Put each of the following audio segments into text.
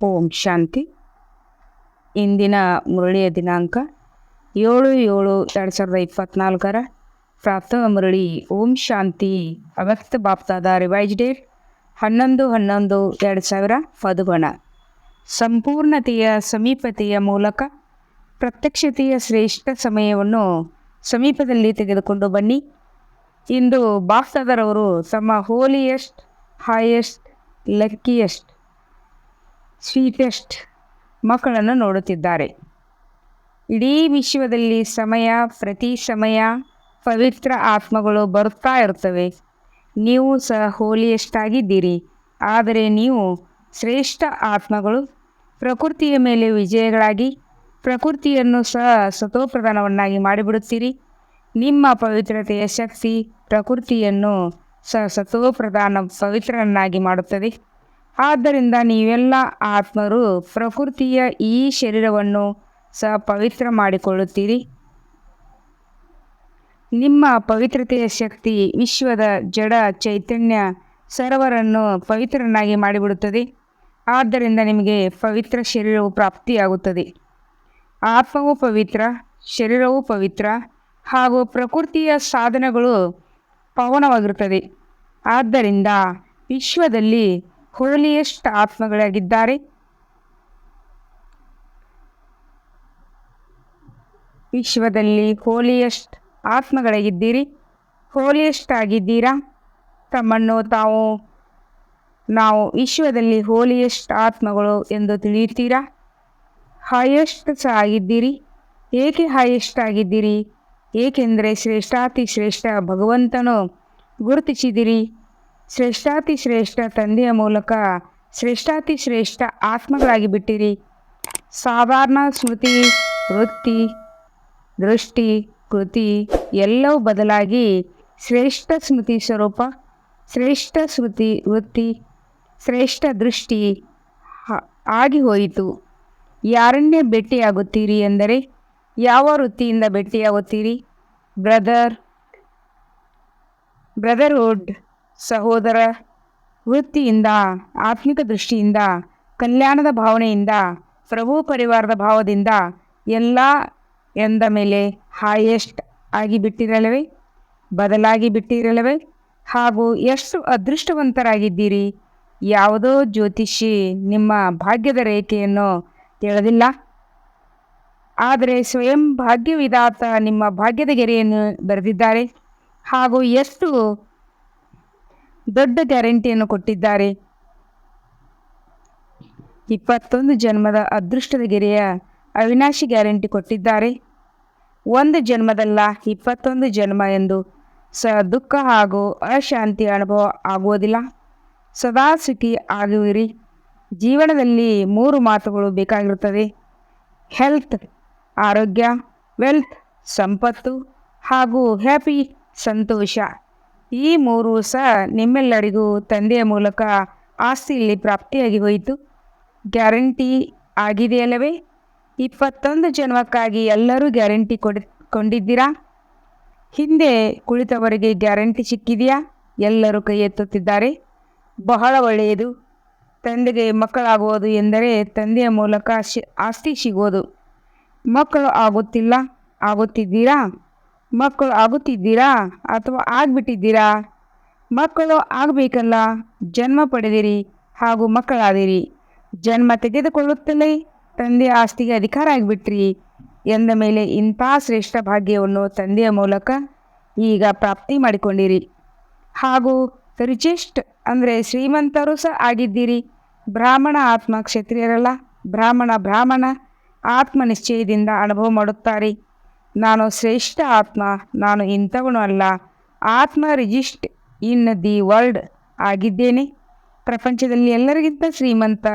ಓಂ ಶಾಂತಿ. ಇಂದಿನ ಮುರಳಿಯ ದಿನಾಂಕ 7/7/2024. ಪ್ರಾತಃ ಮುರಳಿ. ಓಂ ಶಾಂತಿ. ಅವ್ಯಕ್ತ ಬಾಪ್ತಾದ ರಿವೈಸ್ ಡೇಟ್ 11/11/2000. ಪದುಗಣ. ಸಂಪೂರ್ಣತೆಯ ಸಮೀಪತೆಯ ಮೂಲಕ ಪ್ರತ್ಯಕ್ಷತೆಯ ಶ್ರೇಷ್ಠ ಸಮಯವನ್ನು ಸಮೀಪದಲ್ಲಿ ತೆಗೆದುಕೊಂಡು ಬನ್ನಿ. ಇಂದು ಬಾಪ್ತಾದರವರು ತಮ್ಮ ಹೋಲಿಯೆಸ್ಟ್, ಹೈಯೆಸ್ಟ್, ಲಕ್ಕಿಯೆಸ್ಟ್, ಸ್ವೀಟೆಸ್ಟ್ ಮಕ್ಕಳನ್ನು ನೋಡುತ್ತಿದ್ದಾರೆ. ಇಡೀ ವಿಶ್ವದಲ್ಲಿ ಪ್ರತಿ ಸಮಯ ಪವಿತ್ರ ಆತ್ಮಗಳು ಬರುತ್ತಾ ಇರುತ್ತವೆ. ನೀವು ಸಹ ಹೋಲಿಯೆಸ್ಟ್ ಆಗಿದ್ದೀರಿ. ಆದರೆ ನೀವು ಶ್ರೇಷ್ಠ ಆತ್ಮಗಳು ಪ್ರಕೃತಿಯ ಮೇಲೆ ವಿಜಯಗಳಾಗಿ ಪ್ರಕೃತಿಯನ್ನು ಸಹ ಸತೋಪ್ರಧಾನವನ್ನಾಗಿ ಮಾಡಿಬಿಡುತ್ತೀರಿ. ನಿಮ್ಮ ಪವಿತ್ರತೆಯ ಶಕ್ತಿ ಪ್ರಕೃತಿಯನ್ನು ಸಹ ಪವಿತ್ರನನ್ನಾಗಿ ಮಾಡುತ್ತದೆ. ಆದ್ದರಿಂದ ನೀವೆಲ್ಲ ಆತ್ಮರು ಪ್ರಕೃತಿಯ ಈ ಶರೀರವನ್ನು ಸಹ ಪವಿತ್ರ ಮಾಡಿಕೊಳ್ಳುತ್ತೀರಿ. ನಿಮ್ಮ ಪವಿತ್ರತೆಯ ಶಕ್ತಿ ವಿಶ್ವದ ಜಡ ಚೈತನ್ಯ ಸರ್ವರನ್ನು ಪವಿತ್ರನಾಗಿ ಮಾಡಿಬಿಡುತ್ತದೆ. ಆದ್ದರಿಂದ ನಿಮಗೆ ಪವಿತ್ರ ಶರೀರವು ಪ್ರಾಪ್ತಿಯಾಗುತ್ತದೆ. ಆತ್ಮವು ಪವಿತ್ರ, ಶರೀರವು ಪವಿತ್ರ ಹಾಗೂ ಪ್ರಕೃತಿಯ ಸಾಧನಗಳು ಪವನವಾಗಿರುತ್ತದೆ. ಆದ್ದರಿಂದ ವಿಶ್ವದಲ್ಲಿ ಹೋಲಿಯೆಸ್ಟ್ ಆತ್ಮಗಳಾಗಿದ್ದಾರೆ. ವಿಶ್ವದಲ್ಲಿ ಹೋಲಿಯೆಸ್ಟ್ ಆತ್ಮಗಳಾಗಿದ್ದೀರಿ. ಹೋಲಿಯೆಸ್ಟ್ ಆಗಿದ್ದೀರಾ. ತಮ್ಮನ್ನು ನಾವು ವಿಶ್ವದಲ್ಲಿ ಹೋಲಿಯೆಸ್ಟ್ ಆತ್ಮಗಳು ಎಂದು ತಿಳಿಯುತ್ತೀರಾ. ಹೈಯೆಸ್ಟ್ ಸಹ ಆಗಿದ್ದೀರಿ. ಏಕೆ ಹೈಯೆಸ್ಟ್ ಆಗಿದ್ದೀರಿ? ಏಕೆಂದರೆ ಶ್ರೇಷ್ಠಾತಿ ಶ್ರೇಷ್ಠ ಭಗವಂತನು ಗುರುತಿಸಿದಿರಿ. ಶ್ರೇಷ್ಠಾತಿ ಶ್ರೇಷ್ಠ ತಂದೆಯ ಮೂಲಕ ಶ್ರೇಷ್ಠಾತಿ ಶ್ರೇಷ್ಠ ಆತ್ಮಗಳಾಗಿ ಬಿಟ್ಟಿರಿ. ಸಾಧಾರಣ ಸ್ಮೃತಿ, ವೃತ್ತಿ, ದೃಷ್ಟಿ, ಕೃತಿ ಎಲ್ಲವೂ ಬದಲಾಗಿ ಶ್ರೇಷ್ಠ ಸ್ಮೃತಿ ಸ್ವರೂಪ, ಶ್ರೇಷ್ಠ ಸ್ಮೃತಿ ವೃತ್ತಿ, ಶ್ರೇಷ್ಠ ದೃಷ್ಟಿ ಆಗಿ ಹೋಯಿತು. ಯಾರನ್ನೇ ಭೇಟಿಯಾಗುತ್ತೀರಿ ಎಂದರೆ ಯಾವ ವೃತ್ತಿಯಿಂದ ಭೇಟಿಯಾಗುತ್ತೀರಿ? ಬ್ರದರ್ಹುಡ್, ಸಹೋದರ ವೃತ್ತಿಯಿಂದ, ಆತ್ಮಿಕ ದೃಷ್ಟಿಯಿಂದ, ಕಲ್ಯಾಣದ ಭಾವನೆಯಿಂದ, ಪ್ರಭು ಪರಿವಾರದ ಭಾವದಿಂದ ಎಲ್ಲ ಎಂದ ಮೇಲೆ ಹೈಯೆಸ್ಟ್ ಆಗಿ ಬಿಟ್ಟಿರಲ್ಲವೇ? ಬದಲಾಗಿ ಬಿಟ್ಟಿರಲ್ಲವೇ? ಹಾಗೂ ಎಷ್ಟು ಅದೃಷ್ಟವಂತರಾಗಿದ್ದೀರಿ. ಯಾವುದೋ ಜ್ಯೋತಿಷಿ ನಿಮ್ಮ ಭಾಗ್ಯದ ರೇಖೆಯನ್ನು ತಿಳಿದಿಲ್ಲ. ಆದರೆ ಸ್ವಯಂ ಭಾಗ್ಯವಿಧಾತ ನಿಮ್ಮ ಭಾಗ್ಯದ ಗೆರೆಯನ್ನು ಬರೆದಿದ್ದಾರೆ ಹಾಗೂ ಎಷ್ಟು ದೊಡ್ಡ ಗ್ಯಾರಂಟಿಯನ್ನು ಕೊಟ್ಟಿದ್ದಾರೆ. 21 ಜನ್ಮದ ಅದೃಷ್ಟದ ಗೆರೆಯ ಅವಿನಾಶಿ ಗ್ಯಾರಂಟಿ ಕೊಟ್ಟಿದ್ದಾರೆ. ಒಂದು ಜನ್ಮದಲ್ಲ, 21 ಜನ್ಮ ಎಂದು ಸಹ ದುಃಖ ಹಾಗೂ ಅಶಾಂತಿಯ ಅನುಭವ ಆಗುವುದಿಲ್ಲ. ಸದಾ ಸುಖಿ ಆಗುವಿರಿ. ಜೀವನದಲ್ಲಿ 3 ಮಾತುಗಳು ಬೇಕಾಗಿರುತ್ತದೆ: ಹೆಲ್ತ್ ಆರೋಗ್ಯ, ವೆಲ್ತ್ ಸಂಪತ್ತು ಹಾಗೂ ಹ್ಯಾಪಿ ಸಂತೋಷ. ಈ 3 ಸಹ ನಿಮ್ಮೆಲ್ಲರಿಗೂ ತಂದೆಯ ಮೂಲಕ ಆಸ್ತಿಯಲ್ಲಿ ಪ್ರಾಪ್ತಿಯಾಗಿ ಹೋಯಿತು. ಗ್ಯಾರಂಟಿ ಆಗಿದೆಯಲ್ಲವೇ? 21 ಜನ್ಮಕ್ಕಾಗಿ ಎಲ್ಲರೂ ಗ್ಯಾರಂಟಿ ಕೊಂಡಿದ್ದೀರಾ? ಹಿಂದೆ ಕುಳಿತವರಿಗೆ ಗ್ಯಾರಂಟಿ ಸಿಕ್ಕಿದೆಯಾ? ಎಲ್ಲರೂ ಕೈ ಎತ್ತುತ್ತಿದ್ದಾರೆ. ಬಹಳ ಒಳ್ಳೆಯದು. ತಂದೆಗೆ ಮಕ್ಕಳಾಗುವುದು ಎಂದರೆ ತಂದೆಯ ಮೂಲಕ ಆಸ್ತಿ ಸಿಗುವುದು. ಮಕ್ಕಳು ಆಗುತ್ತಿದ್ದೀರಾ? ಮಕ್ಕಳು ಆಗುತ್ತಿದ್ದೀರಾ ಅಥವಾ ಆಗಿಬಿಟ್ಟಿದ್ದೀರಾ? ಮಕ್ಕಳು ಆಗಬೇಕಲ್ಲ. ಜನ್ಮ ಪಡೆದಿರಿ ಹಾಗೂ ಮಕ್ಕಳಾದಿರಿ. ಜನ್ಮ ತೆಗೆದುಕೊಳ್ಳುತ್ತಲೇ ತಂದೆಯ ಆಸ್ತಿಗೆ ಅಧಿಕಾರ ಆಗಿಬಿಟ್ರಿ ಎಂದ ಮೇಲೆ ಇಂಥ ಶ್ರೇಷ್ಠ ಭಾಗ್ಯವನ್ನು ತಂದೆಯ ಮೂಲಕ ಈಗ ಪ್ರಾಪ್ತಿ ಮಾಡಿಕೊಂಡಿರಿ. ಹಾಗೂ ರಿಚೆಸ್ಟ್ ಅಂದರೆ ಶ್ರೀಮಂತರು ಸಹ ಆಗಿದ್ದೀರಿ. ಬ್ರಾಹ್ಮಣ ಆತ್ಮ ಕ್ಷತ್ರಿಯರಲ್ಲ. ಬ್ರಾಹ್ಮಣ ಆತ್ಮ ನಿಶ್ಚಯದಿಂದ ಅನುಭವ ಮಾಡುತ್ತಾರೆ. ನಾನು ಶ್ರೇಷ್ಠ ಆತ್ಮ, ನಾನು ಇಂಥವನು ಅಲ್ಲ. ಆತ್ಮ ರಿಜಿಸ್ಟ್ ಇನ್ ದಿ ವರ್ಲ್ಡ್ ಆಗಿದ್ದೇನೆ. ಪ್ರಪಂಚದಲ್ಲಿ ಎಲ್ಲರಿಗಿಂತ ಶ್ರೀಮಂತ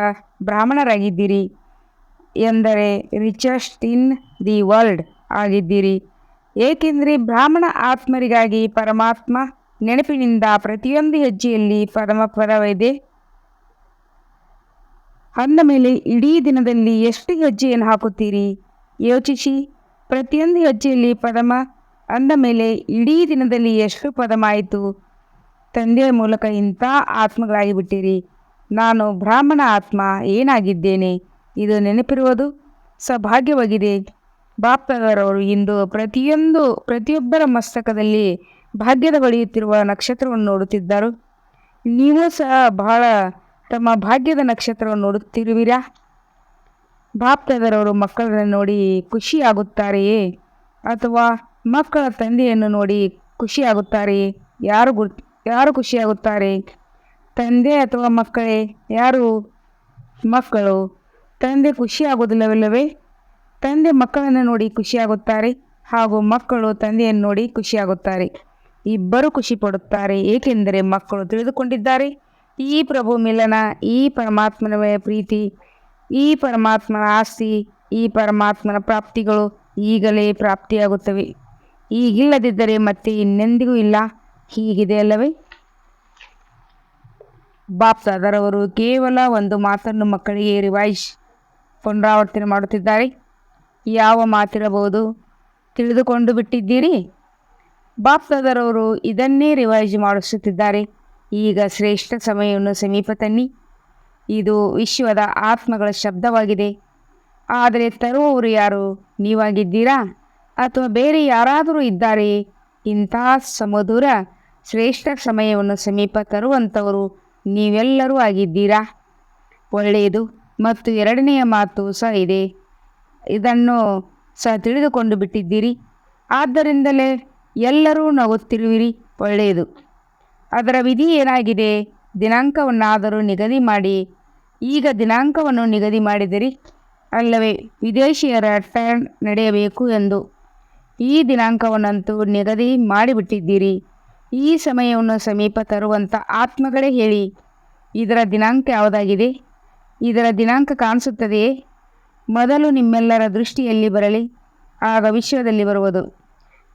ಬ್ರಾಹ್ಮಣರಾಗಿದ್ದೀರಿ ಎಂದರೆ ರಿಚೆಸ್ಟ್ ಇನ್ ದಿ ವರ್ಲ್ಡ್ ಆಗಿದ್ದೀರಿ. ಏಕೆಂದರೆ ಬ್ರಾಹ್ಮಣ ಆತ್ಮರಿಗಾಗಿ ಪರಮಾತ್ಮ ನೆನಪಿನಿಂದ ಪ್ರತಿಯೊಂದು ಹೆಜ್ಜೆಯಲ್ಲಿ ಪದವಿದೆ. ಅಂದ ಮೇಲೆ ಇಡೀ ದಿನದಲ್ಲಿ ಎಷ್ಟು ಹೆಜ್ಜೆಯನ್ನು ಹಾಕುತ್ತೀರಿ? ಯೋಚಿಸಿ. ಪ್ರತಿಯೊಂದು ಹೆಜ್ಜೆಯಲ್ಲಿ ಪದಮ ಅಂದ ಮೇಲೆ ಇಡೀ ದಿನದಲ್ಲಿ ಎಷ್ಟು ಪದಮಾಯಿತು? ತಂದೆಯ ಮೂಲಕ ಇಂಥ ಆತ್ಮಗಳಾಗಿ ಬಿಟ್ಟಿರಿ. ನಾನು ಬ್ರಾಹ್ಮಣ ಆತ್ಮ ಏನಾಗಿದ್ದೇನೆ, ಇದು ನೆನಪಿರುವುದು ಸೌಭಾಗ್ಯವಾಗಿದೆ. ಬಾಪ್ತಾದರವರು ಇಂದು ಪ್ರತಿಯೊಬ್ಬರ ಮಸ್ತಕದಲ್ಲಿ ಭಾಗ್ಯದ ಹೊಳೆಯುತ್ತಿರುವ ನಕ್ಷತ್ರವನ್ನು ನೋಡುತ್ತಿದ್ದರು. ನೀವು ಸಹ ಬಹಳ ತಮ್ಮ ಭಾಗ್ಯದ ನಕ್ಷತ್ರವನ್ನು ನೋಡುತ್ತಿರುವಿರಾ? ಬಾಪ್ತಾದರವರು ಮಕ್ಕಳನ್ನು ನೋಡಿ ಖುಷಿಯಾಗುತ್ತಾರೆಯೇ, ಅಥವಾ ಮಕ್ಕಳ ತಂದೆಯನ್ನು ನೋಡಿ ಖುಷಿಯಾಗುತ್ತಾರೆಯೇ? ಯಾರು ಖುಷಿಯಾಗುತ್ತಾರೆ? ತಂದೆ ಅಥವಾ ಮಕ್ಕಳೇ? ಯಾರು? ಮಕ್ಕಳು. ತಂದೆ ಖುಷಿಯಾಗುವುದಿಲ್ಲವೇ? ತಂದೆ ಮಕ್ಕಳನ್ನು ನೋಡಿ ಖುಷಿಯಾಗುತ್ತಾರೆ, ಹಾಗೂ ಮಕ್ಕಳು ತಂದೆಯನ್ನು ನೋಡಿ ಖುಷಿಯಾಗುತ್ತಾರೆ. ಇಬ್ಬರು ಖುಷಿ ಪಡುತ್ತಾರೆ, ಏಕೆಂದರೆ ಮಕ್ಕಳು ತಿಳಿದುಕೊಂಡಿದ್ದಾರೆ ಈ ಪ್ರಭು ಮಿಲನ, ಈ ಪರಮಾತ್ಮನ ಪ್ರೀತಿ, ಈ ಪರಮಾತ್ಮನ ಆಸ್ತಿ, ಈ ಪರಮಾತ್ಮನ ಪ್ರಾಪ್ತಿಗಳು ಈಗಲೇ ಪ್ರಾಪ್ತಿಯಾಗುತ್ತವೆ. ಈಗಿಲ್ಲದಿದ್ದರೆ ಮತ್ತೆ ಇನ್ನೆಂದಿಗೂ ಇಲ್ಲ. ಹೀಗಿದೆ ಅಲ್ಲವೇ? ಬಾಪ್ತಾದರವರು ಕೇವಲ ಒಂದು ಮಾತನ್ನು ಮಕ್ಕಳಿಗೆ ಪುನರಾವರ್ತನೆ ಮಾಡುತ್ತಿದ್ದಾರೆ. ಯಾವ ಮಾತಿರಬಹುದು? ತಿಳಿದುಕೊಂಡು ಬಿಟ್ಟಿದ್ದೀರಿ? ಬಾಪ್ತಾದರವರು ಇದನ್ನೇ ರಿವೈಸ್ ಮಾಡಿಸುತ್ತಿದ್ದಾರೆ. ಈಗ ಶ್ರೇಷ್ಠ ಸಮಯವನ್ನು ಸಮೀಪ ತನ್ನಿ. ಇದು ವಿಶ್ವದ ಆತ್ಮಗಳ ಶಬ್ದವಾಗಿದೆ. ಆದರೆ ತರುವವರು ಯಾರು? ನೀವಾಗಿದ್ದೀರಾ ಅಥವಾ ಬೇರೆ ಯಾರಾದರೂ ಇದ್ದಾರೆಯೇ? ಇಂಥ ಸಮಧುರ ಶ್ರೇಷ್ಠ ಸಮಯವನ್ನು ಸಮೀಪ ತರುವಂಥವರು ನೀವೆಲ್ಲರೂ ಆಗಿದ್ದೀರಾ. ಒಳ್ಳೆಯದು. ಮತ್ತು ಎರಡನೆಯ ಮಾತು ಸಹ ಇದೆ, ಇದನ್ನು ಸಹ ತಿಳಿದುಕೊಂಡು ಬಿಟ್ಟಿದ್ದೀರಿ. ಆದ್ದರಿಂದಲೇ ಎಲ್ಲರೂ ನಗುತ್ತಿರುವಿರಿ. ಒಳ್ಳೆಯದು. ಅದರ ವಿಧಿ ಏನಾಗಿದೆ? ದಿನಾಂಕವನ್ನಾದರೂ ನಿಗದಿ ಮಾಡಿ. ಈಗ ದಿನಾಂಕವನ್ನು ನಿಗದಿ ಮಾಡಿದಿರಿ ಅಲ್ಲವೇ? ವಿದೇಶಿಯರ ಟರ್ನ್ ನಡೆಯಬೇಕು ಎಂದು ಈ ದಿನಾಂಕವನ್ನಂತೂ ನಿಗದಿ ಮಾಡಿಬಿಟ್ಟಿದ್ದೀರಿ. ಈ ಸಮಯವನ್ನು ಸಮೀಪ ತರುವಂಥ ಆತ್ಮಗಳೇ ಹೇಳಿ, ಇದರ ದಿನಾಂಕ ಯಾವುದಾಗಿದೆ? ಇದರ ದಿನಾಂಕ ಕಾಣಿಸುತ್ತದೆಯೇ? ಮೊದಲು ನಿಮ್ಮೆಲ್ಲರ ದೃಷ್ಟಿಯಲ್ಲಿ ಬರಲಿ, ಆಗ ವಿಶ್ವದಲ್ಲಿ ಬರುವುದು.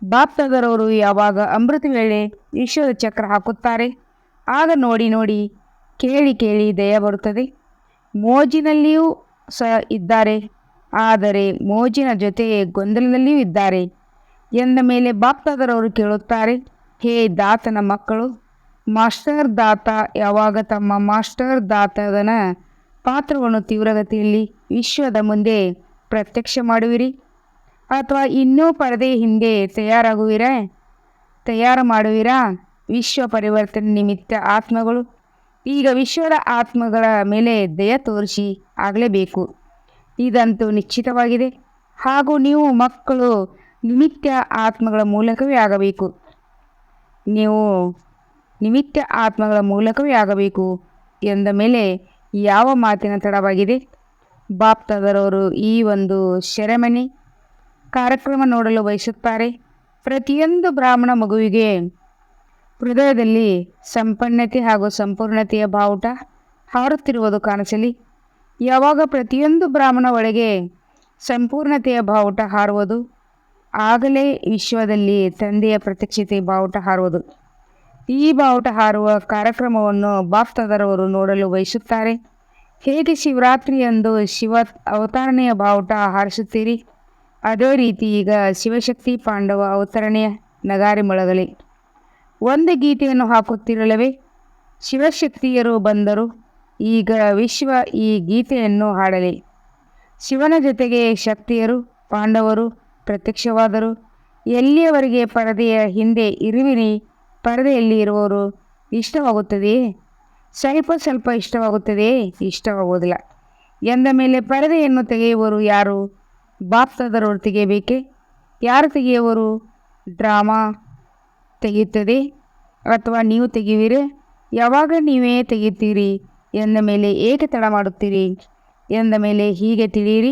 ಬಾಪ್ತಾದರವರು ಯಾವಾಗ ಅಮೃತ ವೇಳೆ ವಿಶ್ವದ ಚಕ್ರ ಹಾಕುತ್ತಾರೆ, ಆಗ ನೋಡಿ ಕೇಳಿ ದಯ ಬರುತ್ತದೆ. ಮೋಜಿನಲ್ಲಿಯೂ ಸಹ ಇದ್ದಾರೆ, ಆದರೆ ಮೋಜಿನ ಜೊತೆ ಗೊಂದಲದಲ್ಲಿಯೂ ಇದ್ದಾರೆ ಎಂದ ಮೇಲೆ ಬಾಪ್ತಾದರವರು ಕೇಳುತ್ತಾರೆ, ಹೇ ದಾತನ ಮಕ್ಕಳು, ಮಾಸ್ಟರ್ ದಾತ ಯಾವಾಗ ತಮ್ಮ ಮಾಸ್ಟರ್ ದಾತನ ಪಾತ್ರವನ್ನು ತೀವ್ರಗತಿಯಲ್ಲಿ ವಿಶ್ವದ ಮುಂದೆ ಪ್ರತ್ಯಕ್ಷ ಮಾಡುವಿರಿ, ಅಥವಾ ಇನ್ನೂ ಪರದೆ ಹಿಂದೆ ತಯಾರು ಮಾಡುವಿರಾ? ವಿಶ್ವ ಪರಿವರ್ತನೆ ನಿಮಿತ್ತ ಆತ್ಮಗಳು ಈಗ ವಿಶ್ವದ ಆತ್ಮಗಳ ಮೇಲೆ ದಯ ತೋರಿಸಿ ಆಗಲೇಬೇಕು. ಇದಂತೂ ನಿಶ್ಚಿತವಾಗಿದೆ. ಹಾಗೂ ನೀವು ಮಕ್ಕಳು ನಿಮಿತ್ತ ಆತ್ಮಗಳ ಮೂಲಕವೇ ಆಗಬೇಕು. ನೀವು ನಿಮಿತ್ತ ಆತ್ಮಗಳ ಮೂಲಕವೇ ಆಗಬೇಕು ಎಂದ ಮೇಲೆ ಯಾವ ಮಾತಿನ ತಡವಾಗಿದೆ? ಬಾಪ್ತಾದರವರು ಈ ಒಂದು ಸೆರೆಮನಿ ಕಾರ್ಯಕ್ರಮ ನೋಡಲು ಬಯಸುತ್ತಾರೆ. ಪ್ರತಿಯೊಂದು ಬ್ರಾಹ್ಮಣ ಮಗುವಿಗೆ ಹೃದಯದಲ್ಲಿ ಸಂಪನ್ನತೆ ಹಾಗೂ ಸಂಪೂರ್ಣತೆಯ ಬಾವುಟ ಹಾರುತ್ತಿರುವುದು ಕಾಣಿಸಲಿ. ಯಾವಾಗ ಪ್ರತಿಯೊಂದು ಬ್ರಾಹ್ಮಣ ಒಳಗೆ ಸಂಪೂರ್ಣತೆಯ ಬಾವುಟ ಹಾರುವುದು, ಆಗಲೇ ವಿಶ್ವದಲ್ಲಿ ತಂದೆಯ ಪ್ರತ್ಯಕ್ಷತೆ ಬಾವುಟ ಹಾರುವುದು. ಈ ಬಾವುಟ ಹಾರುವ ಕಾರ್ಯಕ್ರಮವನ್ನು ಬಾಪ್ತಾದರವರು ನೋಡಲು ಬಯಸುತ್ತಾರೆ. ಹೇಗೆ ಶಿವರಾತ್ರಿಯಂದು ಶಿವ ಅವತರಣೆಯ ಬಾವುಟ ಹಾರಿಸುತ್ತೀರಿ, ಅದೇ ರೀತಿ ಈಗ ಶಿವಶಕ್ತಿ ಪಾಂಡವ ಅವತರಣೆಯ ನಗಾರಿ ಮೊಳಗಲಿ. ಒಂದು ಗೀತೆಯನ್ನು ಹಾಕುತ್ತಿರಲವೇ? ಶಿವಶಕ್ತಿಯರು ಬಂದರು, ಈಗ ವಿಶ್ವ ಈ ಗೀತೆಯನ್ನು ಹಾಡಲಿ. ಶಿವನ ಜೊತೆಗೆ ಶಕ್ತಿಯರು ಪಾಂಡವರು ಪ್ರತ್ಯಕ್ಷವಾದರು. ಎಲ್ಲಿಯವರೆಗೆ ಪರದೆಯ ಹಿಂದೆ ಇರುವಿರಿ, ಪರದೆಯಲ್ಲಿ ಇರುವವರು ಇಷ್ಟವಾಗುತ್ತದೆಯೇ? ಸ್ವಲ್ಪ ಇಷ್ಟವಾಗುತ್ತದೆಯೇ? ಇಷ್ಟವಾಗುವುದಿಲ್ಲ ಎಂದ ಮೇಲೆ ಪರದೆಯನ್ನು ತೆಗೆಯುವವರು ಯಾರು? ಬಾಪ್ತಾದರವರು ತೆಗೆಯಬೇಕೆ? ಯಾರು ತೆಗೆಯುವರು? ಡ್ರಾಮಾ ತೆಗೆಯುತ್ತದೆ ಅಥವಾ ನೀವು ತೆಗೆಯುವಿರಿ? ಯಾವಾಗ ನೀವೇ ತೆಗೆಯುತ್ತೀರಿ ಎಂದ ಮೇಲೆ ಏಕೆ ತಡ ಮಾಡುತ್ತೀರಿ ಎಂದ ಮೇಲೆ ಹೀಗೆ ತಿಳಿಯಿರಿ,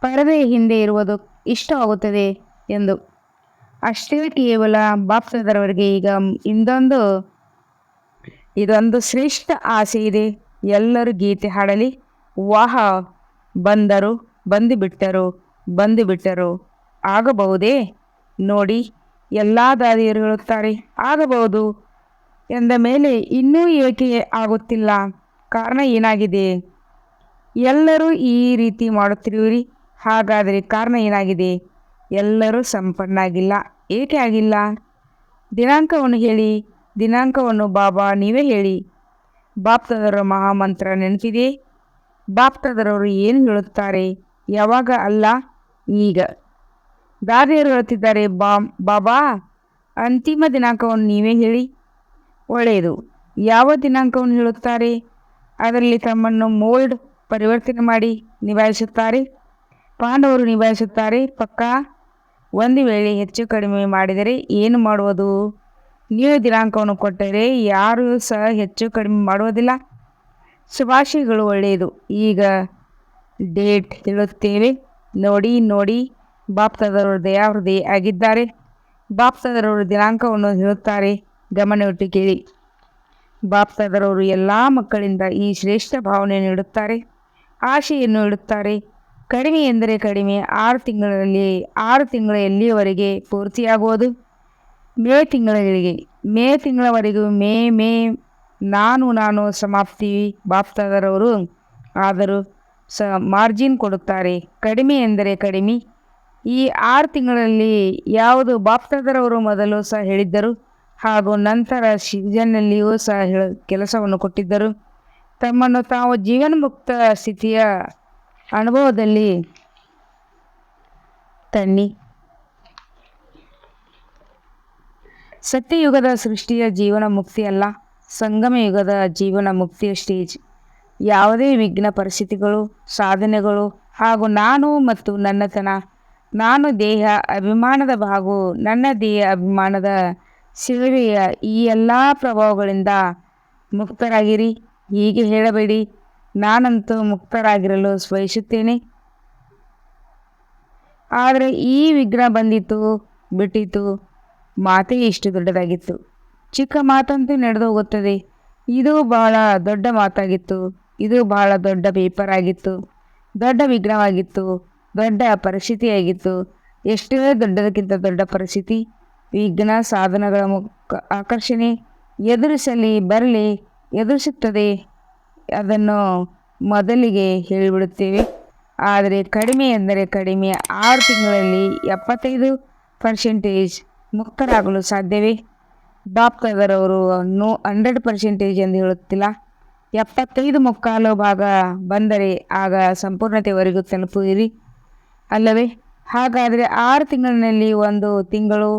ಪರದೆಯ ಹಿಂದೆ ಇರುವುದು ಇಷ್ಟವಾಗುತ್ತದೆ ಎಂದು. ಅಷ್ಟೇ ಕೇವಲ ಬಾಪ್ತಾದರವರಿಗೆ ಈಗ ಇದೊಂದು ಶ್ರೇಷ್ಠ ಆಸೆ ಇದೆ. ಎಲ್ಲರೂ ಗೀತೆ ಹಾಡಲಿ. ವಾಹ, ಬಂದು ಬಿಟ್ಟರು ಆಗಬಹುದೇ? ನೋಡಿ, ಎಲ್ಲ ದಾದಿಯರು ಹೇಳುತ್ತಾರೆ ಆಗಬಹುದು ಎಂದ ಮೇಲೆ ಇನ್ನೂ ಏಕೆ ಆಗುತ್ತಿಲ್ಲ? ಕಾರಣ ಏನಾಗಿದೆ? ಎಲ್ಲರೂ ಈ ರೀತಿ ಮಾಡುತ್ತಿರುವಿರಿ, ಹಾಗಾದರೆ ಕಾರಣ ಏನಾಗಿದೆ? ಎಲ್ಲರೂ ಸಂಪನ್ನಾಗಿಲ್ಲ. ಏಕೆ ಆಗಿಲ್ಲ? ದಿನಾಂಕವನ್ನು ಹೇಳಿ. ದಿನಾಂಕವನ್ನು ಬಾಬಾ ನೀವೇ ಹೇಳಿ. ಬಾಪ್ತದವರ ಮಹಾಮಂತ್ರ ನೆನಪಿದೆ? ಬಾಪ್ತದರವರು ಏನು ಹೇಳುತ್ತಾರೆ? ಯಾವಾಗ ಅಲ್ಲ, ಈಗ. ದಾದಿಯರು ಹೇಳುತ್ತಿದ್ದಾರೆ, ಬಾಬಾ ಅಂತಿಮ ದಿನಾಂಕವನ್ನು ನೀವೇ ಹೇಳಿ. ಒಳ್ಳೆಯದು. ಯಾವ ದಿನಾಂಕವನ್ನು ಹೇಳುತ್ತಾರೆ? ಅದರಲ್ಲಿ ತಮ್ಮನ್ನು ಮೋಲ್ಡ್ ಪರಿವರ್ತನೆ ಮಾಡಿ ನಿಭಾಯಿಸುತ್ತಾರೆ. ಪಾಂಡವರು ನಿಭಾಯಿಸುತ್ತಾರೆ ಪಕ್ಕಾ. ಒಂದು ವೇಳೆ ಹೆಚ್ಚು ಕಡಿಮೆ ಮಾಡಿದರೆ ಏನು ಮಾಡುವುದು? ನೀವು ದಿನಾಂಕವನ್ನು ಕೊಟ್ಟರೆ ಯಾರೂ ಸಹ ಹೆಚ್ಚು ಕಡಿಮೆ ಮಾಡುವುದಿಲ್ಲ. ಶುಭಾಶಯಗಳು. ಒಳ್ಳೆಯದು. ಈಗ ಡೇಟ್ ಹೇಳುತ್ತೇವೆ. ನೋಡಿ ಬಾಪ್ತದವರು ದಯಾಹೃದಯ ಆಗಿದ್ದಾರೆ. ಬಾಪ್ತದರವರು ದಿನಾಂಕವನ್ನು ಹೇಳುತ್ತಾರೆ. ಗಮನವಿಟ್ಟು ಕೇಳಿ. ಬಾಪ್ತದರವರು ಎಲ್ಲ ಮಕ್ಕಳಿಂದ ಈ ಶ್ರೇಷ್ಠ ಭಾವನೆಯನ್ನು ಇಡುತ್ತಾರೆ, ಆಶೆಯನ್ನು ಇಡುತ್ತಾರೆ. ಕಡಿಮೆ ಎಂದರೆ ಕಡಿಮೆ 6 ತಿಂಗಳ ಎಲ್ಲಿಯವರೆಗೆ ಪೂರ್ತಿಯಾಗುವುದು? ಮೇ ತಿಂಗಳವರೆಗೂ ಮೇ ನಾನು ಸಮಾಪ್ತಿ. ಬಾಪ್ತದರವರು ಆದರೂ ಮಾರ್ಜಿನ್ ಕೊಡುತ್ತಾರೆ. ಕಡಿಮೆ ಎಂದರೆ ಕಡಿಮೆ. ಈ 6 ತಿಂಗಳಲ್ಲಿ ಯಾವುದು ಬಾಪ್ತದರವರು ಮೊದಲು ಸಹ ಹೇಳಿದ್ದರು ಹಾಗೂ ನಂತರ ಸೀಸನ್ನಲ್ಲಿಯೂ ಸಹ ಕೆಲಸವನ್ನು ಕೊಟ್ಟಿದ್ದರು. ತಮ್ಮನ್ನು ತಾವು ಜೀವನ್ಮುಕ್ತ ಸ್ಥಿತಿಯ ಅನುಭವದಲ್ಲಿ ತನ್ನಿ. ಸತ್ಯಯುಗದ ಸೃಷ್ಟಿಯ ಜೀವನ ಮುಕ್ತಿ ಅಲ್ಲ, ಸಂಗಮ ಯುಗದ ಜೀವನ ಮುಕ್ತಿಯ ಸ್ಟೇಜ್. ಯಾವುದೇ ವಿಘ್ನ ಪರಿಸ್ಥಿತಿಗಳು, ಸಾಧನೆಗಳು ಹಾಗೂ ನಾನು ಮತ್ತು ನನ್ನತನ, ನಾನು ದೇಹ ಅಭಿಮಾನದ ಹಾಗೂ ನನ್ನ ದೇಹ ಅಭಿಮಾನದ ಸೇವೆಯ ಈ ಎಲ್ಲ ಪ್ರಭಾವಗಳಿಂದ ಮುಕ್ತರಾಗಿರಿ. ಹೀಗೆ ಹೇಳಬೇಡಿ, ನಾನಂತೂ ಮುಕ್ತರಾಗಿರಲು ಬಯಸುತ್ತೇನೆ. ಆದರೆ ಈ ವಿಘ್ನ ಬಂದಿತು ಬಿಟ್ಟಿತು. ಮಾತೇ ಇಷ್ಟು ದೊಡ್ಡದಾಗಿತ್ತು. ಚಿಕ್ಕ ಮಾತಂತೂ ನಡೆದು ಹೋಗುತ್ತದೆ. ಇದು ಬಹಳ ದೊಡ್ಡ ಮಾತಾಗಿತ್ತು. ಇದು ಬಹಳ ದೊಡ್ಡ ಪೇಪರ್ ಆಗಿತ್ತು. ದೊಡ್ಡ ವಿಘ್ನವಾಗಿತ್ತು. ದೊಡ್ಡ ಪರಿಸ್ಥಿತಿಯಾಗಿತ್ತು. ಎಷ್ಟೇ ದೊಡ್ಡದಕ್ಕಿಂತ ದೊಡ್ಡ ಪರಿಸ್ಥಿತಿ. ವಿಘ್ನ ಸಾಧನಗಳ ಆಕರ್ಷಣೆ ಬರಲಿ ಎದುರಿಸುತ್ತದೆ. ಅದನ್ನು ಮೊದಲಿಗೆ ಹೇಳಿಬಿಡುತ್ತೇವೆ. ಆದರೆ ಕಡಿಮೆ ಎಂದರೆ ಕಡಿಮೆ. 6 ತಿಂಗಳಲ್ಲಿ 75% ಮುಕ್ತರಾಗಲು ಸಾಧ್ಯವೇ? ಬಾಪ್ತದರವರು 100% ಎಂದು ಹೇಳುತ್ತಿಲ್ಲ. 75 ಭಾಗ ಬಂದರೆ ಆಗ ಸಂಪೂರ್ಣತೆವರೆಗೂ ತಲುಪುವಿರಿ ಅಲ್ಲವೇ? ಹಾಗಾದರೆ 6 ತಿಂಗಳಿನಲ್ಲಿ 1 ತಿಂಗಳು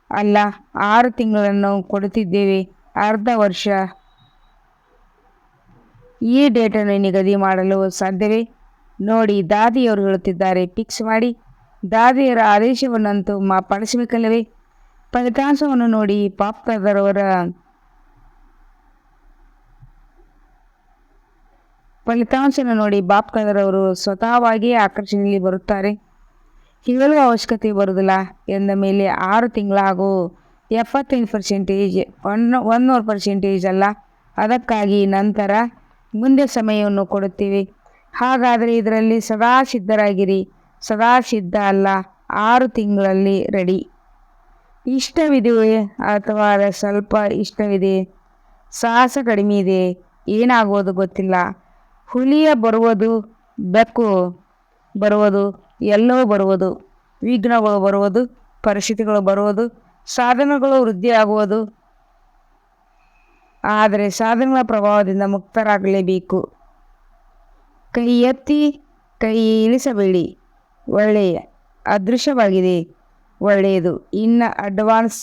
ಅಲ್ಲ, 6 ತಿಂಗಳನ್ನು ಕೊಡುತ್ತಿದ್ದೇವೆ. ಅರ್ಧ ವರ್ಷ. ಈ ಡೇಟನ್ನು ನಿಗದಿ ಮಾಡಲು ಸಾಧ್ಯವೇ? ನೋಡಿ, ದಾದಿಯವರು ಹೇಳುತ್ತಿದ್ದಾರೆ, ಫಿಕ್ಸ್ ಮಾಡಿ. ದಾದಿಯರ ಆದೇಶವನ್ನಂತೂ ಪಾಲಿಸಬೇಕಲ್ಲವೇ? ಫಲಿತಾಂಶವನ್ನು ನೋಡಿ. ಬಾಪ್ತದರವರು ಸ್ವತಃವಾಗಿಯೇ ಆಕರ್ಷಣೆಯಲ್ಲಿ ಬರುತ್ತಾರೆ. ಹೇಳುವ ಅವಶ್ಯಕತೆ ಬರುವುದಿಲ್ಲ. ಎಂದ ಮೇಲೆ 6 ತಿಂಗಳ ಹಾಗೂ 75%, 100% ಅಲ್ಲ. ಅದಕ್ಕಾಗಿ ನಂತರ ಮುಂದೆ ಸಮಯವನ್ನು ಕೊಡುತ್ತೇವೆ. ಹಾಗಾದರೆ ಇದರಲ್ಲಿ ಸದಾ ಸಿದ್ಧರಾಗಿರಿ. ಸದಾ ಸಿದ್ಧ ಅಲ್ಲ, 6 ತಿಂಗಳಲ್ಲಿ ರೆಡಿ. ಇಷ್ಟವಿದೆಯೇ ಅಥವಾ ಸ್ವಲ್ಪ ಇಷ್ಟವಿದೆ? ಸಾಹಸ ಕಡಿಮೆ ಇದೆ. ಏನಾಗುವುದು ಗೊತ್ತಿಲ್ಲ. ಹುಲಿಯ ಬರುವುದು, ಬೆಕ್ಕು ಬರುವುದು, ಎಲ್ಲವೂ ಬರುವುದು. ವಿಘ್ನಗಳು ಬರುವುದು, ಪರಿಸ್ಥಿತಿಗಳು ಬರುವುದು, ಸಾಧನಗಳು ವೃದ್ಧಿಯಾಗುವುದು. ಆದರೆ ಸಾಧನಗಳ ಪ್ರಭಾವದಿಂದ ಮುಕ್ತರಾಗಲೇಬೇಕು. ಕೈ ಎತ್ತಿ ಕೈ ಇಳಿಸಬೇಡಿ. ಒಳ್ಳೆಯ ಅದೃಶ್ಯವಾಗಿದೆ. ಒಳ್ಳೆಯದು. ಇನ್ನು ಅಡ್ವಾನ್ಸ್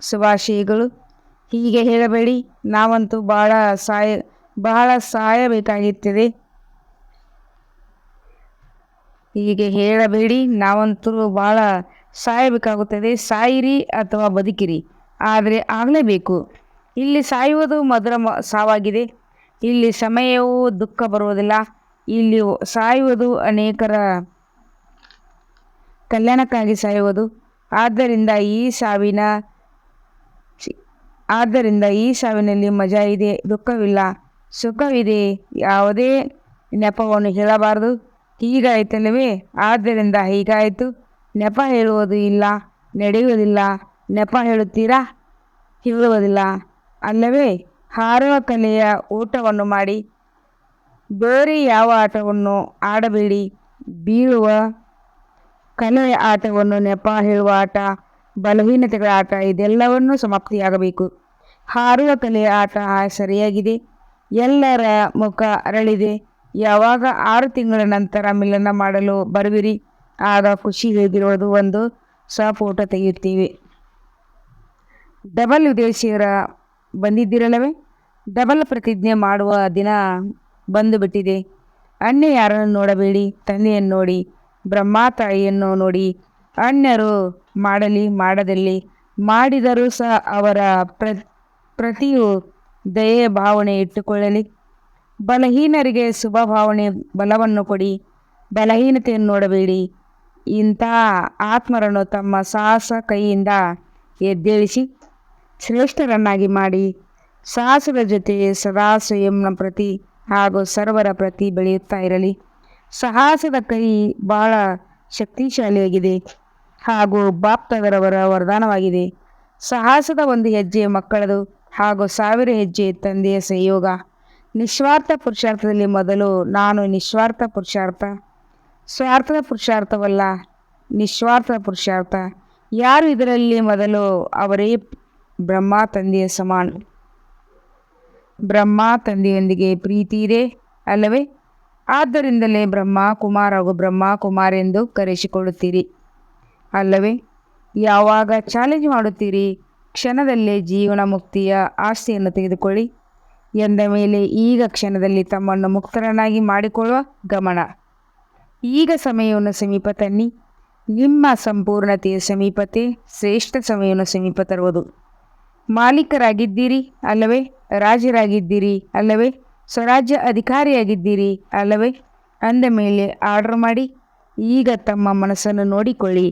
ಶುಭಾಶಯಗಳು. ಹೀಗೆ ಹೇಳಬೇಡಿ, ನಾವಂತೂ ಬಹಳ ಸಾಯಬೇಕಾಗುತ್ತದೆ. ಹೀಗೆ ಹೇಳಬೇಡಿ, ನಾವಂತೂ ಬಹಳ ಸಾಯಬೇಕಾಗುತ್ತದೆ. ಸಾಯಿರಿ ಅಥವಾ ಬದುಕಿರಿ, ಆದರೆ ಆಗಲೇಬೇಕು. ಇಲ್ಲಿ ಸಾಯುವುದು ಮಧುರ ಸಾವಾಗಿದೆ. ಇಲ್ಲಿ ಸಮಯವೂ ದುಃಖ ಬರುವುದಿಲ್ಲ. ಇಲ್ಲಿ ಸಾಯುವುದು ಅನೇಕರ ಕಲ್ಯಾಣಕ್ಕಾಗಿ ಸಾಯುವುದು. ಆದ್ದರಿಂದ ಈ ಸಾವಿನಲ್ಲಿ ಮಜಾ ಇದೆ, ದುಃಖವಿಲ್ಲ, ಸುಖವಿದೆ. ಯಾವುದೇ ನೆಪವನ್ನು ಹೇಳಬಾರದು. ಹೀಗಾಯಿತಲ್ಲವೇ? ಆದ್ದರಿಂದ ಹೀಗಾಯಿತು. ನೆಪ ಹೇಳುವುದು ಇಲ್ಲ, ನಡೆಯುವುದಿಲ್ಲ. ನೆಪ ಹೇಳುತ್ತೀರಾ? ಹೇಳುವುದಿಲ್ಲ ಅಲ್ಲವೇ? ಹಾರುವ ಕಲೆಯ ಊಟವನ್ನು ಮಾಡಿ. ಬೇರೆ ಯಾವ ಆಟವನ್ನು ಆಡಬೇಡಿ. ಬೀಳುವ ಕಲೆಯ ಆಟವನ್ನು, ನೆಪ ಹೇಳುವ ಆಟ, ಬಲಹೀನತೆಗಳ ಆಟ, ಇದೆಲ್ಲವನ್ನೂ ಸಮಾಪ್ತಿಯಾಗಬೇಕು. ಹಾರುವ ಕಲೆಯ ಆಟ ಸರಿಯಾಗಿದೆ. ಎಲ್ಲರ ಮುಖ ಅರಳಿದೆ. ಯಾವಾಗ 6 ತಿಂಗಳ ನಂತರ ಮಿಲನ ಮಾಡಲು ಬರುವಿರಿ, ಆಗ ಖುಷಿ ಹೇಗಿರುವುದು ಒಂದು ಫೋಟೋ ತೆಗೆಯುತ್ತೀವಿ. ಡಬಲ್ ವಿದೇಶಿಯರ ಬಂದಿದ್ದಿರಲ್ಲವೇ? ಡಬಲ್ ಪ್ರತಿಜ್ಞೆ ಮಾಡುವ ದಿನ ಬಂದು ಬಿಟ್ಟಿದೆ. ಅನ್ಯ ಯಾರನ್ನು ನೋಡಬೇಡಿ, ತಂದೆಯನ್ನು ನೋಡಿ, ಬ್ರಹ್ಮ ತಾಯಿಯನ್ನು ನೋಡಿ. ಅನ್ಯರು ಮಾಡಲಿ ಮಾಡದಲ್ಲಿ ಮಾಡಿದರೂ ಸಹ ಅವರ ಪ್ರತಿಯು ದಯೆಯ ಭಾವನೆ ಇಟ್ಟುಕೊಳ್ಳಲಿ. ಬಲಹೀನರಿಗೆ ಶುಭ ಭಾವನೆ ಬಲವನ್ನು ಕೊಡಿ, ಬಲಹೀನತೆಯನ್ನು ನೋಡಬೇಡಿ. ಇಂತಹ ಆತ್ಮರನ್ನು ತಮ್ಮ ಸಾಹಸ ಕೈಯಿಂದ ಎದ್ದೇಳಿಸಿ ಶ್ರೇಷ್ಠರನ್ನಾಗಿ ಮಾಡಿ. ಸಾಹಸದ ಜೊತೆ ಸದಾ ಸ್ವಯಂನ ಪ್ರತಿ ಹಾಗೂ ಸರ್ವರ ಪ್ರತಿ ಬೆಳೆಯುತ್ತಾ ಇರಲಿ. ಸಾಹಸದ ಕೈ ಬಹಳ ಶಕ್ತಿಶಾಲಿಯಾಗಿದೆ ಹಾಗೂ ಬಾಪ್ತದರವರ ವರದಾನವಾಗಿದೆ. ಸಾಹಸದ ಒಂದು ಹೆಜ್ಜೆ ಮಕ್ಕಳದು ಹಾಗೂ 1000 ಹೆಜ್ಜೆ ತಂದೆಯ ಸಂಯೋಗ. ನಿಸ್ವಾರ್ಥ ಪುರುಷಾರ್ಥದಲ್ಲಿ ಮೊದಲು ನಾನು ನಿಸ್ವಾರ್ಥ ಪುರುಷಾರ್ಥ, ಸ್ವಾರ್ಥದ ಪುರುಷಾರ್ಥವಲ್ಲ, ನಿಸ್ವಾರ್ಥ ಪುರುಷಾರ್ಥ. ಯಾರು ಇದರಲ್ಲಿ ಮೊದಲು ಅವರೇ ಬ್ರಹ್ಮ ತಂದೆಯ ಸಮಾನ. ಬ್ರಹ್ಮ ತಂದೆಯೊಂದಿಗೆ ಪ್ರೀತಿ ಇದೆ ಅಲ್ಲವೇ? ಆದ್ದರಿಂದಲೇ ಬ್ರಹ್ಮ ಕುಮಾರ್ ಹಾಗೂ ಬ್ರಹ್ಮ ಕುಮಾರ್ ಎಂದು ಕರೆಸಿಕೊಳ್ಳುತ್ತೀರಿ ಅಲ್ಲವೇ? ಯಾವಾಗ ಚಾಲೆಂಜ್ ಮಾಡುತ್ತೀರಿ, ಕ್ಷಣದಲ್ಲೇ ಜೀವನ ಮುಕ್ತಿಯ ಆಸ್ತಿಯನ್ನು ತೆಗೆದುಕೊಳ್ಳಿ ಎಂದ ಮೇಲೆ ಈಗ ಕ್ಷಣದಲ್ಲಿ ತಮ್ಮನ್ನು ಮುಕ್ತರನ್ನಾಗಿ ಮಾಡಿಕೊಳ್ಳುವ ಗಮನ. ಈಗ ಸಮಯವನ್ನು ಸಮೀಪ ತನ್ನಿ. ನಿಮ್ಮ ಸಂಪೂರ್ಣತೆಯ ಸಮೀಪತೆ ಶ್ರೇಷ್ಠ ಸಮಯವನ್ನು ಸಮೀಪ ತರುವುದು. ಮಾಲೀಕರಾಗಿದ್ದೀರಿ ಅಲ್ಲವೇ? ರಾಜರಾಗಿದ್ದೀರಿ ಅಲ್ಲವೇ? ಸ್ವರಾಜ್ಯ ಅಧಿಕಾರಿಯಾಗಿದ್ದೀರಿ ಅಲ್ಲವೇ? ಅಂದ ಮೇಲೆ ಆರ್ಡರ್ ಮಾಡಿ. ಈಗ ತಮ್ಮ ಮನಸ್ಸನ್ನು ನೋಡಿಕೊಳ್ಳಿ,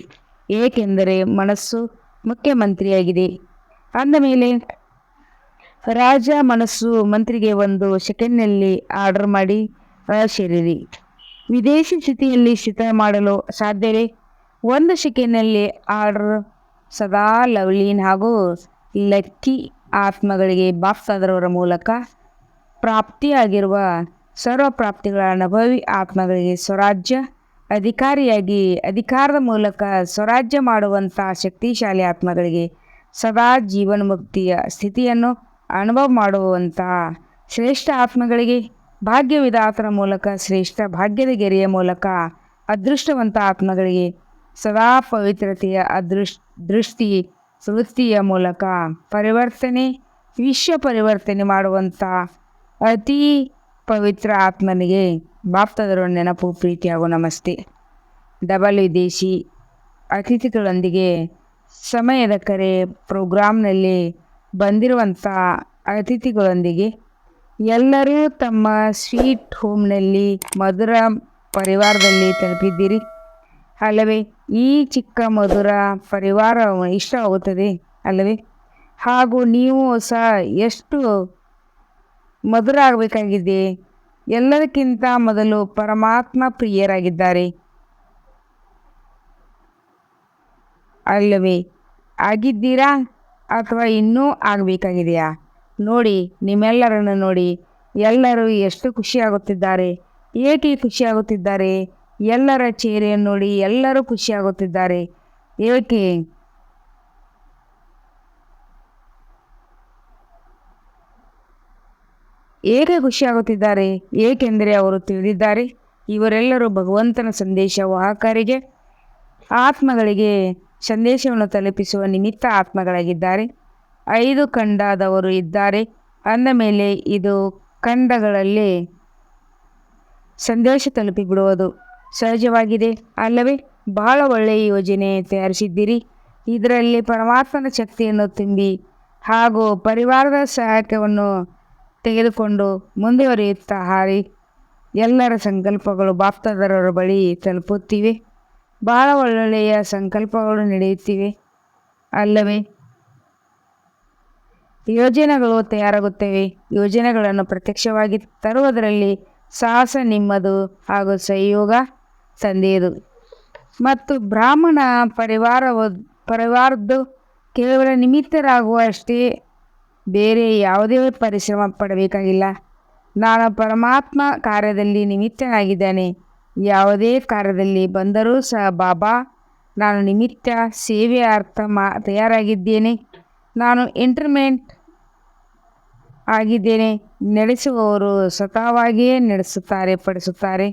ಏಕೆಂದರೆ ಮನಸ್ಸು ಮುಖ್ಯಮಂತ್ರಿಯಾಗಿದೆ. ಅಂದ ಮೇಲೆ ರಾಜ ಮನಸ್ಸು ಮಂತ್ರಿಗೆ 1 ಸೆಕೆಂಡ್ನಲ್ಲಿ ಆರ್ಡರ್ ಮಾಡಿ ಸೇರಿರಿ. ವಿದೇಶಿ ಸ್ಥಿತಿಯಲ್ಲಿ ಸ್ಥಿತ ಮಾಡಲು ಸಾಧ್ಯವೇ? 1 ಸೆಕೆಂಡ್ನಲ್ಲಿ ಆರ್ಡರ್. ಸದಾ ಲವ್ಲೀನ್ ಹಾಗೂ ಲಕ್ಕಿ ಆತ್ಮಗಳಿಗೆ ಬಾಪ್ತಾದರವರ ಮೂಲಕ ಪ್ರಾಪ್ತಿಯಾಗಿರುವ ಸರ್ವ ಪ್ರಾಪ್ತಿಗಳ ಅನುಭವಿ ಆತ್ಮಗಳಿಗೆ ಸ್ವರಾಜ್ಯ ಅಧಿಕಾರಿಯಾಗಿ ಅಧಿಕಾರದ ಮೂಲಕ ಸ್ವರಾಜ್ಯ ಮಾಡುವಂಥ ಶಕ್ತಿಶಾಲಿ ಆತ್ಮಗಳಿಗೆ ಸದಾ ಜೀವನ್ಮುಕ್ತಿಯ ಸ್ಥಿತಿಯನ್ನು ಅನುಭವ ಮಾಡುವಂತಹ ಶ್ರೇಷ್ಠ ಆತ್ಮಗಳಿಗೆ ಭಾಗ್ಯವಿಧಾತರ ಮೂಲಕ ಶ್ರೇಷ್ಠ ಭಾಗ್ಯದ ಗೆರೆಯ ಮೂಲಕ ಅದೃಷ್ಟವಂತ ಆತ್ಮಗಳಿಗೆ ಸದಾ ಪವಿತ್ರತೆಯ ದೃಷ್ಟಿ ವೃತ್ತಿಯ ಮೂಲಕ ಪರಿವರ್ತನೆ ವಿಶ್ವ ಪರಿವರ್ತನೆ ಮಾಡುವಂಥ ಅತಿ ಪವಿತ್ರ ಆತ್ಮನಿಗೆ ಬಾಪ್ತಾದರ ನೆನಪು, ಪ್ರೀತಿ ಹಾಗೂ ನಮಸ್ತೆ. ಡಬಲ್ ವಿದೇಶಿ ಅತಿಥಿಗಳೊಂದಿಗೆ ಸಮಯದ ಕರೆ ಪ್ರೋಗ್ರಾಂನಲ್ಲಿ ಬಂದಿರುವಂಥ ಅತಿಥಿಗಳೊಂದಿಗೆ ಎಲ್ಲರೂ ತಮ್ಮ ಸ್ವೀಟ್ ಹೋಮ್ನಲ್ಲಿ ಮಧುರ ಪರಿವಾರದಲ್ಲಿ ತಲುಪಿದ್ದೀರಿ ಅಲ್ಲವೇ? ಈ ಚಿಕ್ಕ ಮಧುರ ಪರಿವಾರ ಇಷ್ಟವಾಗುತ್ತದೆ ಅಲ್ಲವೇ? ಹಾಗೂ ನೀವು ಸಹ ಎಷ್ಟು ಮಧುರ ಆಗಬೇಕಾಗಿದೆ. ಎಲ್ಲದಕ್ಕಿಂತ ಮೊದಲು ಪರಮಾತ್ಮ ಪ್ರಿಯರಾಗಿದ್ದಾರೆ ಅಲ್ಲವೇ? ಆಗಿದ್ದೀರಾ ಅಥವಾ ಇನ್ನೂ ಆಗಬೇಕಾಗಿದೆಯಾ? ನೋಡಿ, ನಿಮ್ಮೆಲ್ಲರನ್ನು ನೋಡಿ, ಎಲ್ಲರೂ ಎಷ್ಟು ಖುಷಿಯಾಗುತ್ತಿದ್ದಾರೆ. ಏಕೆ ಖುಷಿಯಾಗುತ್ತಿದ್ದಾರೆ? ಎಲ್ಲರ ಚೇರೆಯನ್ನು ನೋಡಿ, ಎಲ್ಲರೂ ಖುಷಿಯಾಗುತ್ತಿದ್ದಾರೆ. ಏಕೆ? ಏಕೆ ಖುಷಿಯಾಗುತ್ತಿದ್ದಾರೆ? ಏಕೆಂದರೆ ಅವರು ತಿಳಿದಿದ್ದಾರೆ ಇವರೆಲ್ಲರೂ ಭಗವಂತನ ಸಂದೇಶ ವಾಹಕರಿಗೆ ಆತ್ಮಗಳಿಗೆ ಸಂದೇಶವನ್ನು ತಲುಪಿಸುವ ನಿಮಿತ್ತ ಆತ್ಮಗಳಾಗಿದ್ದಾರೆ. 5 ಖಂಡದವರು ಇದ್ದಾರೆ ಅಂದ ಮೇಲೆ ಇದು ಖಂಡಗಳಲ್ಲಿ ಸಂದೇಶ ತಲುಪಿಬಿಡುವುದು ಸಹಜವಾಗಿದೆ ಅಲ್ಲವೇ? ಬಹಳ ಒಳ್ಳೆಯ ಯೋಜನೆ ತಯಾರಿಸಿದ್ದೀರಿ. ಇದರಲ್ಲಿ ಪರಮಾತ್ಮನ ಶಕ್ತಿಯನ್ನು ತುಂಬಿ ಹಾಗೂ ಪರಿವಾರದ ಸಹಾಯಕವನ್ನು ತೆಗೆದುಕೊಂಡು ಮುಂದುವರಿಯುತ್ತಾ ಹಾರಿ. ಎಲ್ಲರ ಸಂಕಲ್ಪಗಳು ಬಾಪ್ತಾದರವರ ಬಳಿ ತಲುಪುತ್ತಿವೆ. ಬಹಳ ಒಳ್ಳೆಯ ಸಂಕಲ್ಪಗಳು ನಡೆಯುತ್ತಿವೆ ಅಲ್ಲವೇ? ಯೋಜನೆಗಳು ತಯಾರಾಗುತ್ತವೆ. ಯೋಜನೆಗಳನ್ನು ಪ್ರತ್ಯಕ್ಷವಾಗಿ ತರುವುದರಲ್ಲಿ ಸಾಹಸ ನಿಮ್ಮದು ಹಾಗೂ ಸಂಯೋಗ ತಂದೆಯದು. ಮತ್ತು ಬ್ರಾಹ್ಮಣ ಪರಿವಾರದ್ದು ಕೇವಲ ನಿಮಿತ್ತರಾಗುವ ಅಷ್ಟೇ, ಬೇರೆ ಯಾವುದೇ ಪರಿಶ್ರಮ ಪಡಬೇಕಾಗಿಲ್ಲ. ನಾನು ಪರಮಾತ್ಮ ಕಾರ್ಯದಲ್ಲಿ ನಿಮಿತ್ತನಾಗಿದ್ದೇನೆ. ಯಾವುದೇ ಕಾರ್ಯದಲ್ಲಿ ಬಂದರೂ ಸಹ ಬಾಬಾ ನಾನು ನಿಮಿತ್ತ ಸೇವೆಯ ಅರ್ಥ ತಯಾರಾಗಿದ್ದೇನೆ. ನಾನು ಆಗಿದ್ದೇನೆ. ನಡೆಸುವವರು ಸ್ವತಃವಾಗಿಯೇ ಪಡಿಸುತ್ತಾರೆ.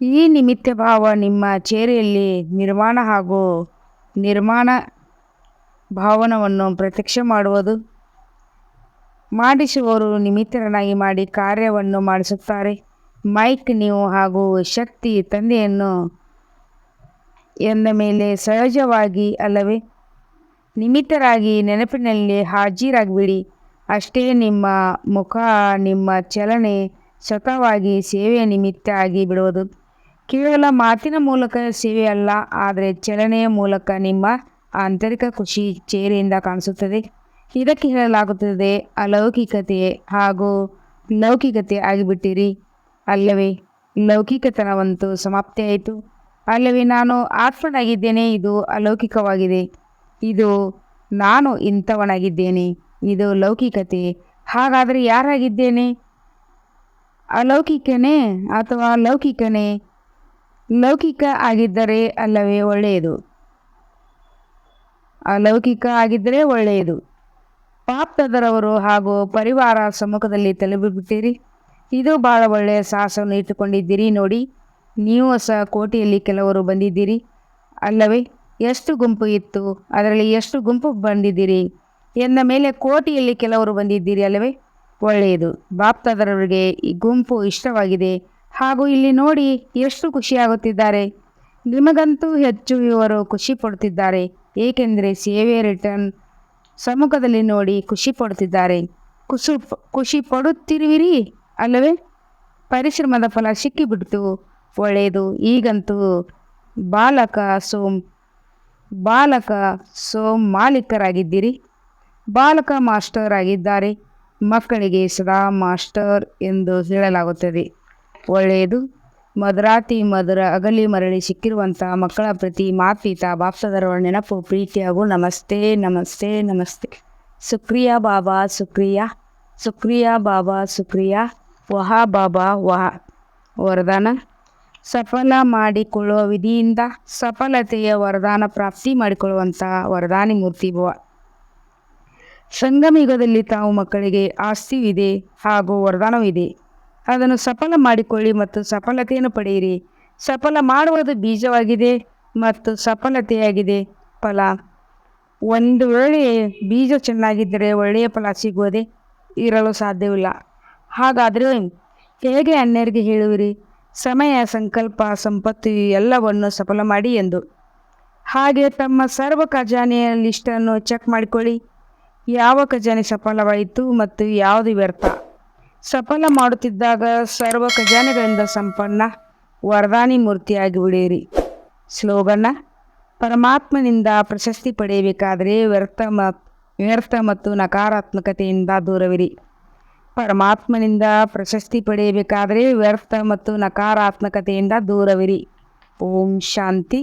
ಈ ನಿಮಿತ್ತ ಭಾವ ನಿಮ್ಮ ಚೇರೆಯಲ್ಲಿ ನಿರ್ಮಾಣ ಭಾವನವನ್ನು ಪ್ರತ್ಯಕ್ಷ ಮಾಡಿಸುವವರು ನಿಮಿತ್ತರನ್ನಾಗಿ ಮಾಡಿ ಕಾರ್ಯವನ್ನು ಮಾಡಿಸುತ್ತಾರೆ. ಮೈಕ್ ನೀವು ಹಾಗೂ ಶಕ್ತಿ ತಂದೆಯನ್ನು ಎಂದ ಮೇಲೆ ಸಹಜವಾಗಿ ಅಲ್ಲವೇ? ನಿಮಿತ್ತರಾಗಿ ನೆನಪಿನಲ್ಲಿ ಹಾಜರಾಗಿಬಿಡಿ. ಅಷ್ಟೇ. ನಿಮ್ಮ ಮುಖ, ನಿಮ್ಮ ಚಲನೆ ಸ್ವತಃವಾಗಿ ಸೇವೆಯ ನಿಮಿತ್ತ ಆಗಿ ಬಿಡುವುದು. ಕೇವಲ ಮಾತಿನ ಮೂಲಕ ಸೇವೆ ಅಲ್ಲ, ಆದರೆ ಚಲನೆಯ ಮೂಲಕ ನಿಮ್ಮ ಆಂತರಿಕ ಖುಷಿ ಚೇರೆಯಿಂದ ಕಾಣಿಸುತ್ತದೆ. ಇದಕ್ಕೆ ಹೇಳಲಾಗುತ್ತದೆ ಅಲೌಕಿಕತೆ ಹಾಗೂ ಲೌಕಿಕತೆ ಆಗಿಬಿಟ್ಟಿರಿ ಅಲ್ಲವೇ? ಲೌಕಿಕತನವಂತೂ ಸಮಾಪ್ತಿಯಾಯಿತು ಅಲ್ಲವೇ? ನಾನು ಆತ್ಮನಾಗಿದ್ದೇನೆ, ಇದು ಅಲೌಕಿಕವಾಗಿದೆ. ಇದು ನಾನು ಇಂಥವನಾಗಿದ್ದೇನೆ, ಇದು ಲೌಕಿಕತೆ. ಹಾಗಾದರೆ ಯಾರಾಗಿದ್ದೇನೆ? ಅಲೌಕಿಕನೇ ಅಥವಾ ಲೌಕಿಕನೇ? ಲೌಕಿಕ ಆಗಿದ್ದರೆ ಅಲ್ಲವೇ ಒಳ್ಳೆಯದು? ಅಲೌಕಿಕ ಆಗಿದ್ದರೆ ಒಳ್ಳೆಯದು. ಪಾಪ್ತದರವರು ಹಾಗೂ ಪರಿವಾರ ಸಮ್ಮುಖದಲ್ಲಿ ತಲುಪಿಬಿಟ್ಟಿರಿ. ಇದು ಬಹಳ ಒಳ್ಳೆಯ ಸಾಹಸವನ್ನು ಇಟ್ಟುಕೊಂಡಿದ್ದೀರಿ. ನೋಡಿ, ನೀವು ಸಹ ಕೋಟೆಯಲ್ಲಿ ಕೆಲವರು ಬಂದಿದ್ದೀರಿ ಅಲ್ಲವೇ? ಎಷ್ಟು ಗುಂಪು ಇತ್ತು, ಅದರಲ್ಲಿ ಎಷ್ಟು ಗುಂಪು ಬಂದಿದ್ದೀರಿ ಎಂದ ಮೇಲೆ ಕೋಟೆಯಲ್ಲಿ ಕೆಲವರು ಬಂದಿದ್ದೀರಿ ಅಲ್ಲವೇ? ಒಳ್ಳೆಯದು. ಬಾಪ್ತಾದರವರಿಗೆ ಈ ಗುಂಪು ಇಷ್ಟವಾಗಿದೆ ಹಾಗೂ ಇಲ್ಲಿ ನೋಡಿ ಎಷ್ಟು ಖುಷಿಯಾಗುತ್ತಿದ್ದಾರೆ. ನಿಮಗಂತೂ ಹೆಚ್ಚು ಇವರು ಖುಷಿ ಪಡುತ್ತಿದ್ದಾರೆ, ಏಕೆಂದರೆ ಸೇವೆ ರಿಟರ್ನ್ ಸಮ್ಮುಖದಲ್ಲಿ ನೋಡಿ ಖುಷಿ ಪಡುತ್ತಿದ್ದಾರೆ. ಖುಷಿ ಪಡುತ್ತಿರುವಿರಿ ಅಲ್ಲವೇ? ಪರಿಶ್ರಮದ ಫಲ ಸಿಕ್ಕಿಬಿಡ್ತು. ಒಳ್ಳೆಯದು. ಈಗಂತೂ ಬಾಲಕ ಸೋಮ್ ಮಾಲೀಕರಾಗಿದ್ದೀರಿ. ಬಾಲಕ ಮಾಸ್ಟರ್ ಆಗಿದ್ದಾರೆ. ಮಕ್ಕಳಿಗೆ ಸದಾ ಮಾಸ್ಟರ್ ಎಂದು ಹೇಳಲಾಗುತ್ತದೆ. ಒಳ್ಳೆಯದು. ಮಧುರ ಅಗಲಿ ಮರಳಿ ಸಿಕ್ಕಿರುವಂಥ ಮಕ್ಕಳ ಪ್ರತಿ ಮಾತ್ಪಿತ ಬಾಪ್ತಾದರವರ ನೆನಪು, ಪ್ರೀತಿ ಹಾಗೂ ನಮಸ್ತೆ ನಮಸ್ತೆ ನಮಸ್ತೆ. ಶುಕ್ರಿಯಾ ಬಾಬಾ, ಶುಕ್ರಿಯಾ ಬಾಬಾ, ಶುಕ್ರಿಯಾ. ವಹಾ ಬಾಬಾ, ವಹಾ. ವರದಾನ: ಸಫಲ ಮಾಡಿಕೊಳ್ಳುವ ವಿಧಿಯಿಂದ ಸಫಲತೆಯ ವರದಾನ ಪ್ರಾಪ್ತಿ ಮಾಡಿಕೊಳ್ಳುವಂಥ ವರದಾನಿ ಮೂರ್ತಿ ಭವ. ಸಂಗಮಯುಗದಲ್ಲಿ ತಾವು ಮಕ್ಕಳಿಗೆ ಆಸ್ತಿವಿದೆ ಹಾಗೂ ವರದಾನವಿದೆ. ಅದನ್ನು ಸಫಲ ಮಾಡಿಕೊಳ್ಳಿ ಮತ್ತು ಸಫಲತೆಯನ್ನು ಪಡೆಯಿರಿ. ಸಫಲ ಮಾಡುವುದು ಬೀಜವಾಗಿದೆ ಮತ್ತು ಸಫಲತೆಯಾಗಿದೆ ಫಲ. ಒಂದು ವೇಳೆ ಬೀಜ ಚೆನ್ನಾಗಿದ್ದರೆ ಒಳ್ಳೆಯ ಫಲ ಸಿಗುವುದೇ ಇರಲು ಸಾಧ್ಯವಿಲ್ಲ. ಹಾಗಾದರೆ ಹೇಗೆ ಅನ್ಯರಿಗೆ ಹೇಳುವಿರಿ ಸಮಯ, ಸಂಕಲ್ಪ, ಸಂಪತ್ತು ಎಲ್ಲವನ್ನು ಸಫಲ ಮಾಡಿ ಎಂದು? ಹಾಗೆ ತಮ್ಮ ಸರ್ವ ಖಜಾನೆಯ ಲಿಸ್ಟನ್ನು ಚೆಕ್ ಮಾಡಿಕೊಳ್ಳಿ. ಯಾವ ಖಜಾನೆ ಸಫಲವಾಯಿತು ಮತ್ತು ಯಾವುದು ವ್ಯರ್ಥ. ಸಫಲ ಮಾಡುತ್ತಿದ್ದಾಗ ಸರ್ವ ಖಜಾನೆಗಳಿಂದ ಸಂಪನ್ನ ವರದಾನಿ ಮೂರ್ತಿಯಾಗಿ ಬಿಡಿರಿ. ಸ್ಲೋಗನ್ನ: ಪರಮಾತ್ಮನಿಂದ ಪ್ರಶಸ್ತಿ ಪಡೆಯಬೇಕಾದರೆ ವ್ಯರ್ಥ ಮತ್ತು ನಕಾರಾತ್ಮಕತೆಯಿಂದ ದೂರವಿರಿ. ಪರಮಾತ್ಮನಿಂದ ಪ್ರಶಸ್ತಿ ಪಡೆಯಬೇಕಾದರೆ ವ್ಯರ್ಥ ಮತ್ತು ನಕಾರಾತ್ಮಕತೆಯಿಂದ ದೂರವಿರಿ. ಓಂ ಶಾಂತಿ.